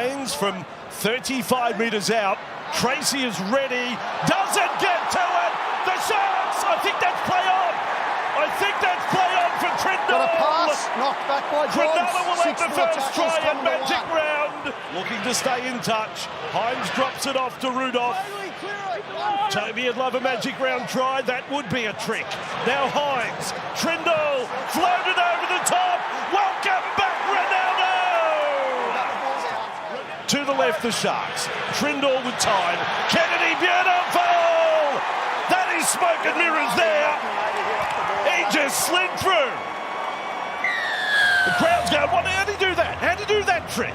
Hines from 35 metres out. Tracy is ready. Doesn't get to it. The Sharks. I think that's play on. I think that's play on for Trindle. Got a pass. Knocked back by Johns. Cronulla will have the first try at Magic Round. Looking to stay in touch. Hines drops it off to Rudolph. Toby would love a Magic Round try. That would be a trick. Now Hines. Trindle floated over the top. Welcome back, Ronaldo. To the left, the Sharks. Trindle with time. Kennedy, beautiful. That is smoke and mirrors there. He just slid through. The crowd's going, how do you do that? How do you do that trick?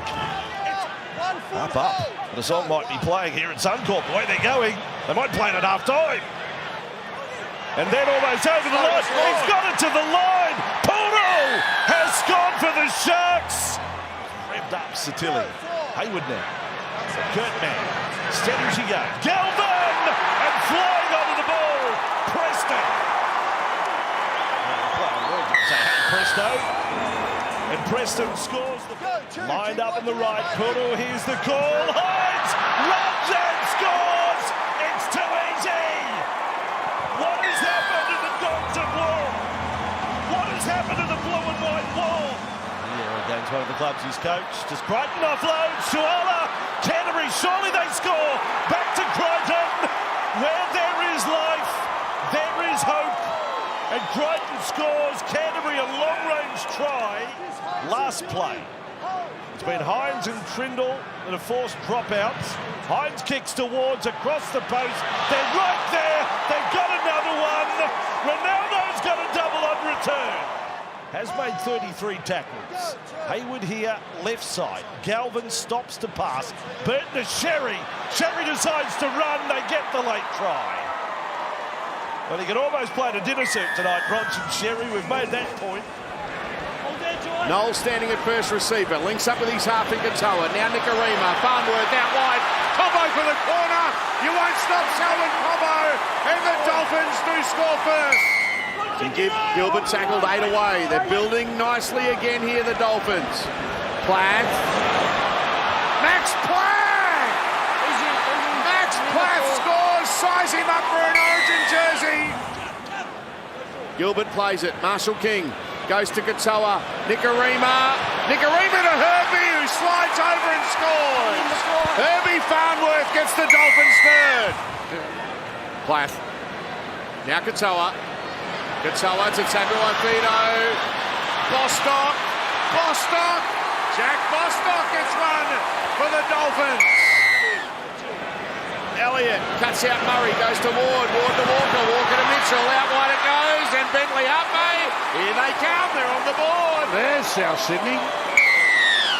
Up. The song might be playing here at Suncorp. The way they're going, they might play it at half-time. And then almost over the line. He's got it to the line. Poodle has scored for the Sharks. Revved up Satilli. Hayward now. Kurtman. Steady as she goes. Galvin! And flying onto the ball. Preston. Presto. And Preston scores. Lined up on the right. Poodle, here's the call. Hines runs and scores. It's too easy. What has happened to the Dogs of War? What has happened to the blue and white wall? Yeah, against one of the clubs he's coached. Just Crichton offloads. Shuala. Canterbury, surely they score. Back to Crichton. Where there is life, there is hope. And Crichton scores. Canterbury a long-range try. Last play. It's been Hines and Trindle that have forced dropouts. Hines kicks towards across the post. They're right there. They've got another one. Ronaldo's got a double on return. Has made 33 tackles. Hayward here, left side. Galvin stops to pass. Burton to Sherry. Sherry decides to run. They get the late try. Well, he can almost play a dinner suit tonight, Bronson Sherry. We've made that point. Noel standing at first receiver, links up with his half in Katoa. Now Nicarima, Farnworth out wide. Cobbo for the corner. You won't stop Selwyn Cobbo. And the Dolphins do score first. Gilbert tackled 8 away. They're building nicely again here, the Dolphins. Platt. Max Platt! Max Platt scores. Size him up for an Origin jersey. Gilbert plays it. Marshall King. Goes to Katoa, Nicarima to Herbie, who slides over and scores. Herbie Farnworth gets the Dolphins third. Plath. Now Katoa to Tabuai-Fido. Bostock. Jack Bostock gets one for the Dolphins. Elliott cuts out Murray, goes to Ward to Walker to Mitchell, out wide it goes, and Bentley Hartway, here they come, they're on the board. There's South Sydney.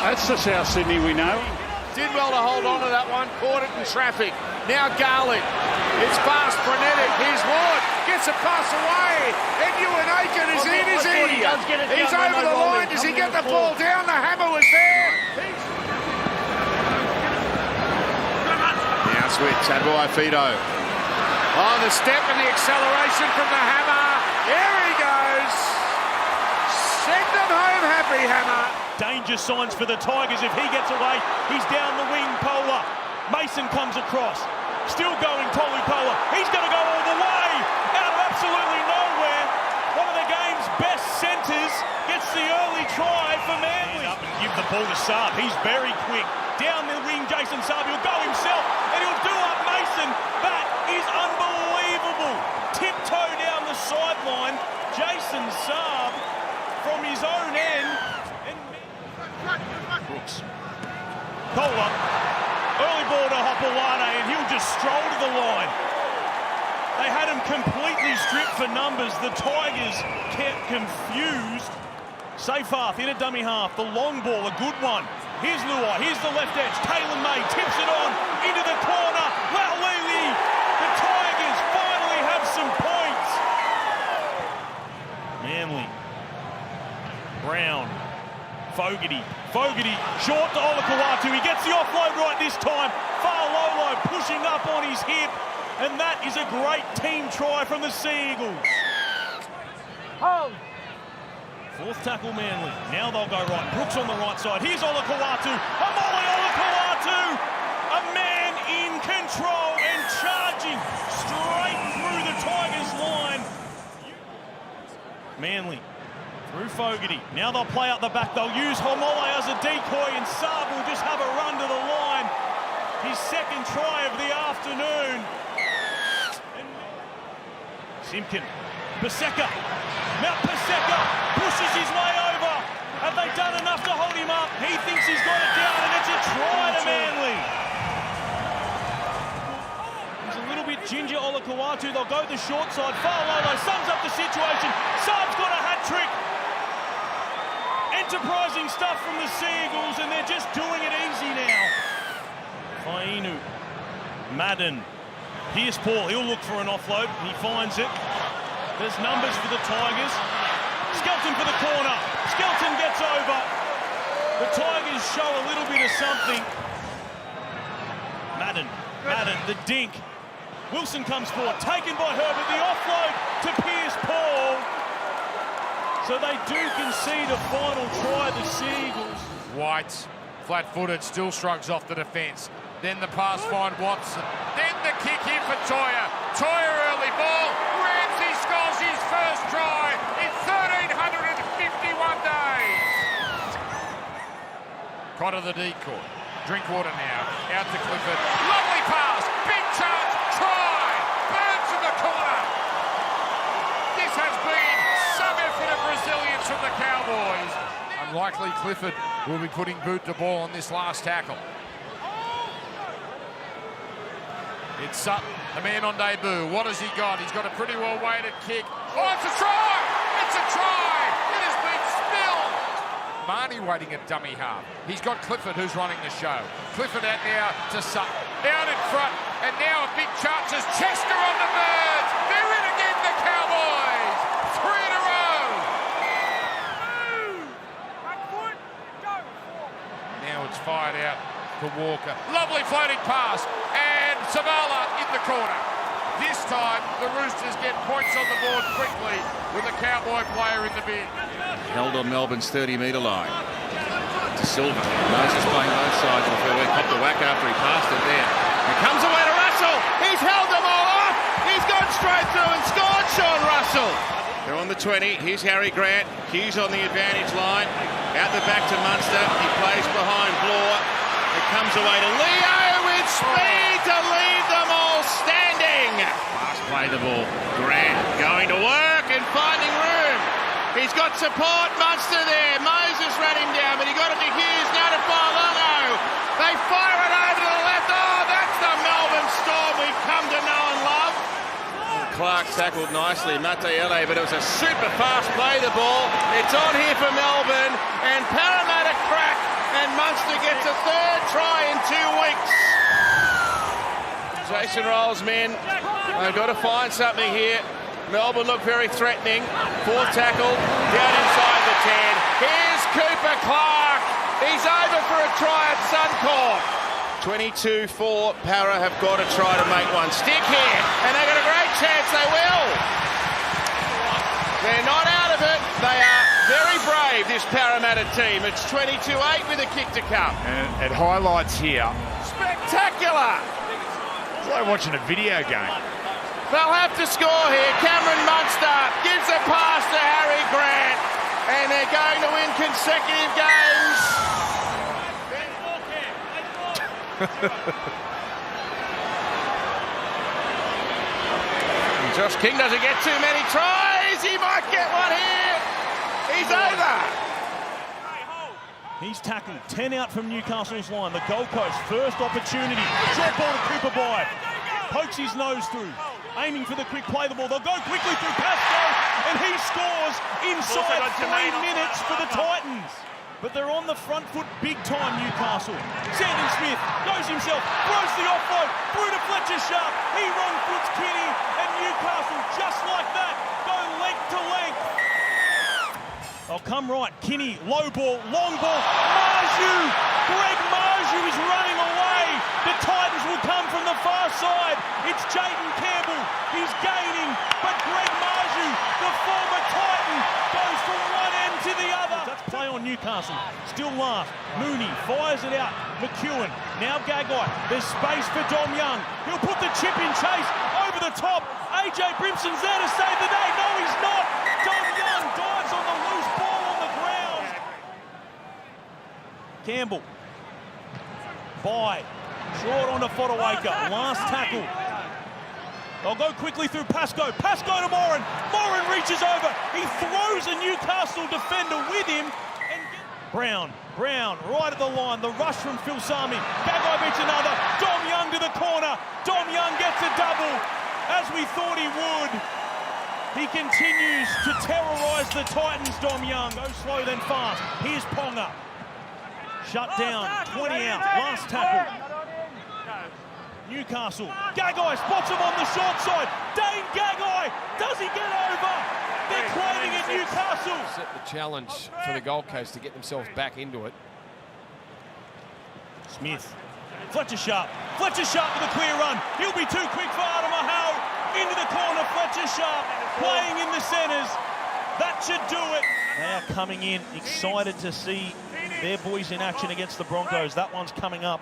That's the South Sydney we know. Did well to hold on to that one, caught it in traffic. Now Garlick, it's fast, frenetic, here's Ward, gets a pass away, and Ewan Aiken is in, is he? He's over the line, does he get the ball down? The hammer was there. Switch, Tabuai-Fido. Oh, the step and the acceleration from the hammer. Here he goes. Send them home happy, Hammer. Danger signs for the Tigers if he gets away. He's down the wing, Pola. Mason comes across. Still going, Tolupola. He's going to go all the way. Out of absolutely nowhere. One of the game's best centres gets the early try for Manly. Up and give the ball to Saab. He's very quick. Down the wing, Jason Saab. He'll go himself and he'll do up Mason. That is unbelievable. Tiptoe down the sideline. Jason Saab from his own end. And Brooks. Cola. Early ball to Hopewade and he'll just stroll to the line. They had him completely stripped for numbers. The Tigers kept confused. Seyfarth in a dummy half. The long ball, a good one. Here's Luai, here's the left edge. Taylor May tips it on into the corner. Lili, the Tigers finally have some points. Manly. Brown. Fogarty, short to Olakau'atu. He gets the offload right this time. Fa'alolo pushing up on his hip. And that is a great team try from the Sea Eagles. Fourth tackle Manly. Now they'll go right. Brooks on the right side. Here's Olakau'atu. Amole Olakau'atu. Fogarty. Now they'll play out the back. They'll use Homole as a decoy, and Saab will just have a run to the line. His second try of the afternoon. Simpkin. Paseka. Mount Paseka pushes his way over. Have they done enough to hold him up? He thinks he's got it down, and it's a try to Manly. He's a little bit ginger, Olakawatu. They'll go the short side. Fa'alolo sums up the situation. Saab's got a hat-trick. Enterprising stuff from the Sea-Eagles, and they're just doing it easy now. Fainu. Madden. Here's Paul. He'll look for an offload. He finds it. There's numbers for the Tigers. Skelton for the corner. Skelton gets over. The Tigers show a little bit of something. Madden, the dink. Wilson comes forward, taken by Herbert. The offload to Pierce Paul. So they do concede a final try, the Sea-Eagles. White, flat-footed, still shrugs off the defence. Then the pass find Watson. Then the kick in for Toya. Toya early ball. Ramsey scores his first try in 1,351 days. Cotter the decoy. Drinkwater now. Out to Clifford. Lovely pass. Big chance. Try. Burns in the corner. This has been some effort of resilience from the Cowboys. Unlikely Clifford will be putting boot to ball on this last tackle. It's Sutton, the man on debut. What has he got? He's got a pretty well-weighted kick. Oh, it's a try! It's a try! It has been spilled! Marnie waiting at dummy half. He's got Clifford, who's running the show. Clifford out now to Sutton. Out in front, and now a big chance as Chester on the birds. They're in again, the Cowboys! 3 in a row! Now it's fired out to Walker. Lovely floating pass, and Savala in the corner. This time, the Roosters get points on the board quickly with a Cowboy player in the bin. Held on Melbourne's 30-metre line. To Silva. Moses playing both sides of the fairway. Copped the whack after he passed it there. It comes away to Russell. He's held them all off. He's gone straight through and scored, Sean Russell. They're on the 20. Here's Harry Grant. Hughes on the advantage line. Out the back to Munster. He plays behind Bloor. It comes away to Leo with speed to leave them all standing. Pass play the ball. Grant going to work and finding room. He's got support. Munster there. Moses ran him down, but he got it to Hughes. Now to Farlongo. They fire it over to the left. Oh, that's the Melbourne Storm we've come to know and love. Clark tackled nicely, Matayele, but it was a super fast play, the ball. It's on here for Melbourne, and Parramatta crack, and Munster gets a third try in 2 weeks. Jason Rolls' men, they've got to find something here. Melbourne look very threatening. Fourth tackle, down inside the 10. Here's Cooper Clark. He's over for a try at Suncorp. 22-4, Para have got to try to make one stick here, and they've got a great chance, they will. They're not out of it. They are very brave, this Parramatta team. It's 22-8 with a kick to come. And it highlights here. Spectacular. It's like watching a video game. They'll have to score here. Cameron Munster gives a pass to Harry Grant, and they're going to win consecutive games. Josh King doesn't get too many tries. He might get one here. He's over. He's tackled. 10 out from Newcastle's line. The Gold Coast first opportunity. Short ball to Cooper Blythe. Pokes his nose through. Aiming for the quick play the ball. They'll go quickly through Pascoe, and he scores inside 3 minutes for the Titans. But they're on the front foot big time, Newcastle. Sandon Smith goes himself, throws the offload, through to Fletcher Sharp. He wrong foots Kinney, and Newcastle, just like that, go leg to leg. They'll come right. Kinney, low ball, long ball. Marju! Greg Marju is running away. The Titans will come from the far side. It's Jayden Campbell. He's gaining, but Greg Marju, the former Titan, goes from one end to the other. That's play on Newcastle. Still last. Mooney fires it out. McEwen. Now Gagai. There's space for Dom Young. He'll put the chip in chase over the top. AJ Brimson's there to save the day. No, he's not. Dom Young dives on the loose ball on Campbell. By. Short on to Fodawaker. Last tackle. They'll go quickly through Pascoe. Pascoe to Moran. Moran reaches over. He throws a Newcastle defender with him. And Brown right at the line. The rush from Phil Sami. Gagai beats another. Dom Young to the corner. Dom Young gets a double, as we thought he would. He continues to terrorise the Titans, Dom Young. Go slow then fast. Here's Ponga. Shut down. 20 out. Last tackle. Newcastle. Gagai spots him on the short side. Dane Gagai. Does he get over? They're claiming it, Newcastle. Set the challenge for the Gold Coast to get themselves back into it. Smith. Fletcher Sharp. Fletcher Sharp with a clear run. He'll be too quick for Adama Howe. Into the corner. Fletcher Sharp playing in the centres. That should do it. They are coming in excited to see their boys in action against the Broncos. That one's coming up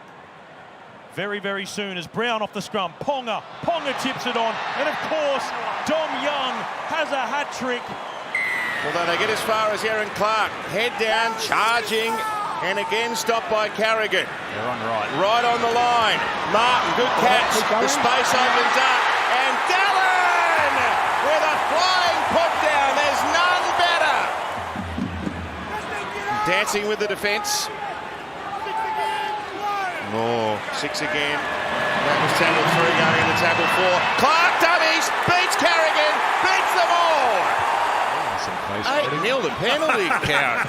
very, very soon as Brown off the scrum. Ponga tips it on. And of course, Dom Young has a hat trick. Although they get as far as Aaron Clark. Head down, charging, and again stopped by Carrigan. They're on right. Right on the line. Martin, good catch. The space opens up. And Dallin with a flying put down. There's none better. Dancing with the defence. Oh, 6 again. That was tackle 3 going into tackle 4. Clark dummies, beats Carrigan, beats them all. 8-0 the penalty count.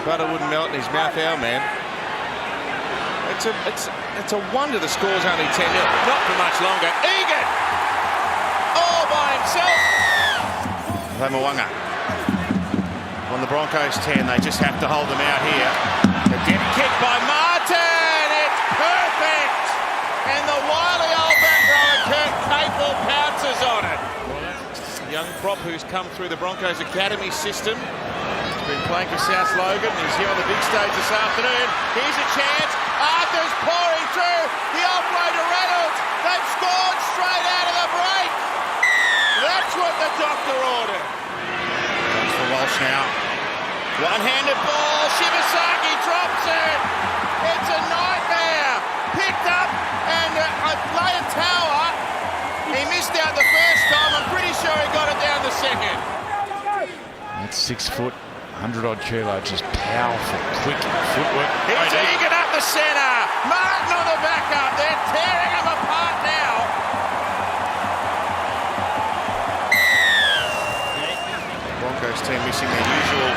Butter wouldn't melt in his mouth, our man. It's a wonder the score's only 10-0. Not for much longer. Egan, all by himself. Lamawanga on the Broncos 10. They just have to hold them out here. The deep kick by Martin. It's perfect. And the wily old back rower Kurt Capel pounces on it. Young prop who's come through the Broncos Academy system. He's been playing for South Logan. He's here on the big stage this afternoon. Here's a chance. Arthur's pouring through. The offload to Reynolds. They've scored straight out of the break. That's what the doctor ordered. Comes for Walsh now. One-handed ball. Shibasaki drops it. It's a nightmare. Picked up and Laia Tower. He missed out the first time. I'm pretty sure he got it down the second. That's 6 foot, 100-odd kilo, just powerful, quick footwork. Here's Egan up the centre. Martin on the backup. They're tearing him apart now. Broncos team missing their usual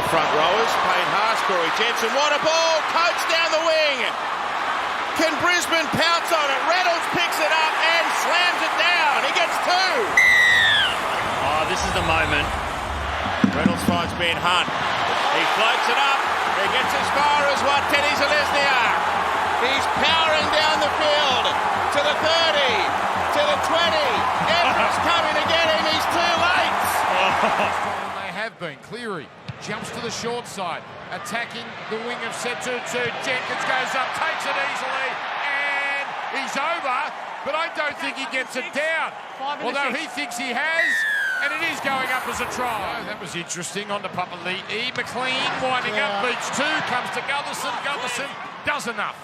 front rowers. Payne Haas, Corey Jensen. What a ball. Coates down the wing. Can Brisbane pounce on it? Reynolds picks it up and slams it down. He gets 2. Oh, this is the moment. Reynolds finds Ben Hunt. He floats it up. He gets as far as what? Teddy Zalesniak. He's powering down the field to the 30, to the 20. Everett's coming to get him. He's too late. They have been. Cleary jumps to the short side, attacking the wing of Setutu. Jenkins goes up, takes it easily, and he's over, but I don't think he gets it down. Although he thinks he has, and it is going up as a try. That was interesting. On to Papali'i. McLean winding up, beats 2, comes to Gutherson. Gutherson does enough.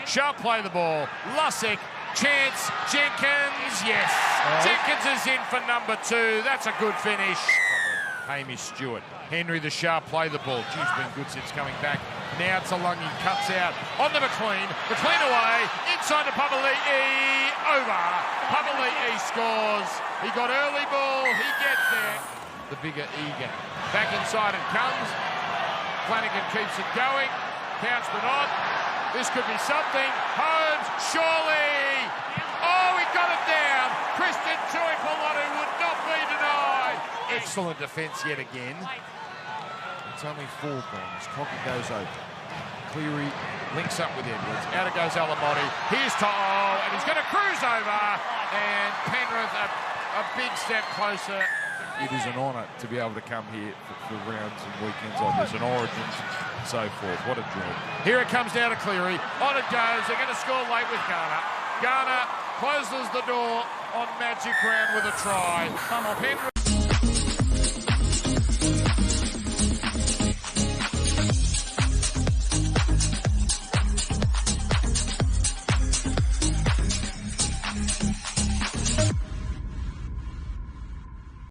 Sharp play the ball. Lussick, chance, Jenkins, yes. Jenkins is in for number 2. That's a good finish. Hamish Stewart. Henry the Sharp play the ball. Geez, been good since coming back. Now it's Alungi, cuts out on the McLean. McLean away, inside to Papali'i, over. Papali'i scores. He got early ball, he gets there. The bigger Egan. Back inside it comes. Flanagan keeps it going. Counts but not. This could be something. Holmes, surely. Oh, he got it down. Christian Tuipolotu would not be denied. Excellent defence yet again. It's only 4 bombs. Cocker goes over. Cleary links up with Edwards. Out it goes Alamotti. Here's To'o, and he's going to cruise over. And Penrith a big step closer. It is an honour to be able to come here for rounds and weekends like this, and Origins and so forth. What a joy. Here it comes down to Cleary. On it goes. They're going to score late with Garner. Garner closes the door on Magic Round with a try. Penrith